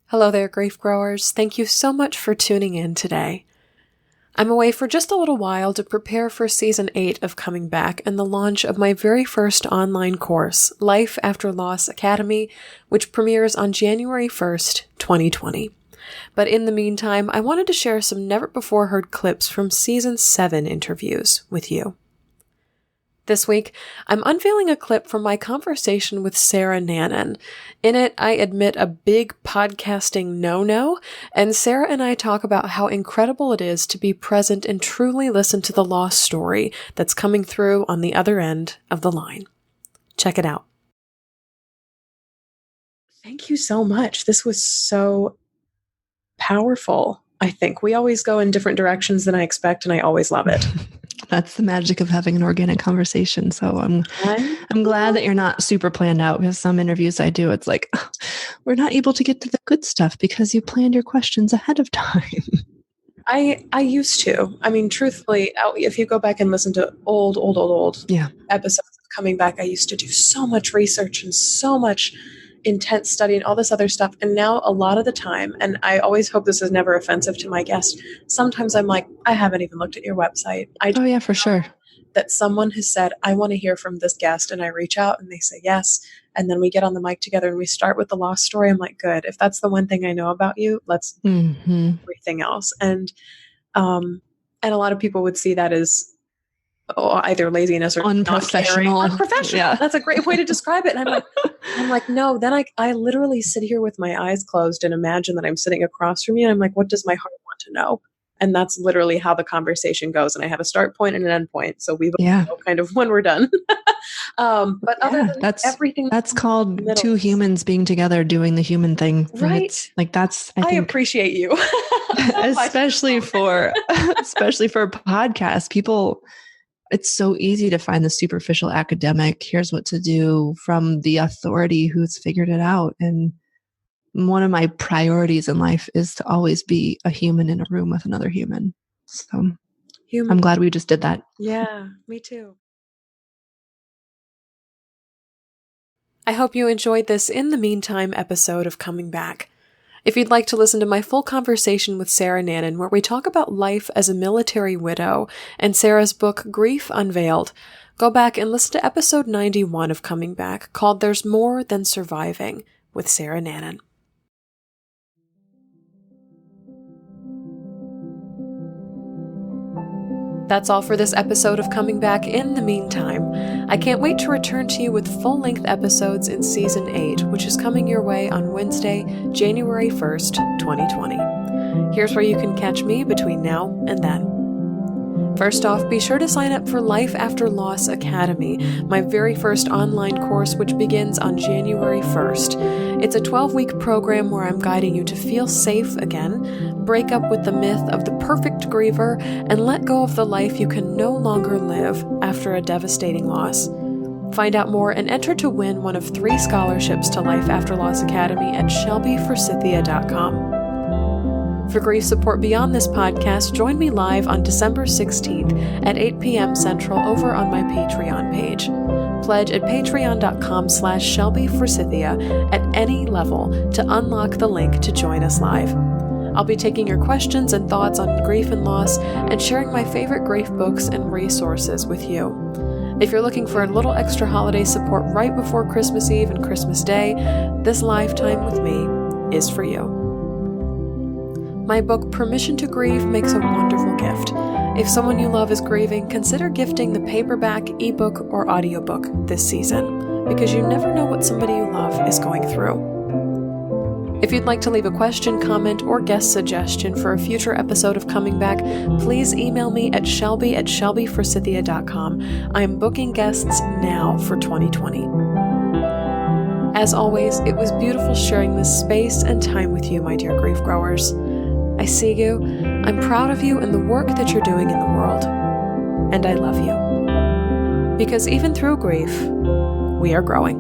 Hello there, grief growers. Thank you so much for tuning in today. I'm away for just a little while to prepare for Season 8 of Coming Back and the launch of my very first online course, Life After Loss Academy, which premieres on January 1st, 2020. But in the meantime, I wanted to share some never-before-heard clips from Season 7 interviews with you. This week, I'm unveiling a clip from my conversation with Sarah Nannen. In it, I admit a big podcasting no-no, and Sarah and I talk about how incredible it is to be present and truly listen to the lost story that's coming through on the other end of the line. Check it out. Thank you so much. This was so powerful, I think. We always go in different directions than I expect, and I always love it. That's the magic of having an organic conversation. So I'm glad that you're not super planned out, because some interviews I do, it's like, oh, we're not able to get to the good stuff because you planned your questions ahead of time. I used to. I mean, truthfully, if you go back and listen to old episodes of Coming Back, I used to do so much research and so much intense study and all this other stuff. And now a lot of the time, and I always hope this is never offensive to my guest, sometimes I'm like, I haven't even looked at your website. Oh yeah, for sure. That someone has said, I want to hear from this guest. And I reach out and they say yes. And then we get on the mic together and we start with the lost story. I'm like, good. If that's the one thing I know about you, let's do everything else. And a lot of people would see that as either laziness or unprofessional. Unprofessional. Yeah. That's a great way to describe it. And I'm like, no, then I literally sit here with my eyes closed and imagine that I'm sitting across from you. And I'm like, what does my heart want to know? And that's literally how the conversation goes. And I have a start point and an end point. So we know kind of when we're done. But other than that's everything, that's called two humans being together doing the human thing. Right. Like that's, I appreciate you. especially for podcasts. People, it's so easy to find the superficial academic, here's what to do, from the authority who's figured it out. And one of my priorities in life is to always be a human in a room with another human. So I'm glad we just did that. Yeah, me too. I hope you enjoyed this In the Meantime episode of Coming Back. If you'd like to listen to my full conversation with Sarah Nannen, where we talk about life as a military widow and Sarah's book, Grief Unveiled, go back and listen to episode 91 of Coming Back, called There's More Than Surviving, with Sarah Nannen. That's all for this episode of Coming Back. In the meantime, I can't wait to return to you with full-length episodes in Season 8, which is coming your way on Wednesday, January 1st, 2020. Here's where you can catch me between now and then. First off, be sure to sign up for Life After Loss Academy, my very first online course, which begins on January 1st. It's a 12-week program where I'm guiding you to feel safe again, break up with the myth of the perfect griever, and let go of the life you can no longer live after a devastating loss. Find out more and enter to win one of 3 scholarships to Life After Loss Academy at shelbyforsythia.com. For grief support beyond this podcast, join me live on December 16th at 8 p.m. Central over on my Patreon page. Pledge at patreon.com/shelbyforsythia at any level to unlock the link to join us live. I'll be taking your questions and thoughts on grief and loss and sharing my favorite grief books and resources with you. If you're looking for a little extra holiday support right before Christmas Eve and Christmas Day, this lifetime with me is for you. My book, Permission to Grieve, makes a wonderful gift. If someone you love is grieving, consider gifting the paperback, ebook, or audiobook this season, because you never know what somebody you love is going through. If you'd like to leave a question, comment, or guest suggestion for a future episode of Coming Back, please email me at shelby@shelbyforsythia.com. I am booking guests now for 2020. As always, it was beautiful sharing this space and time with you, my dear grief growers. I see you, I'm proud of you and the work that you're doing in the world, and I love you. Because even through grief, we are growing.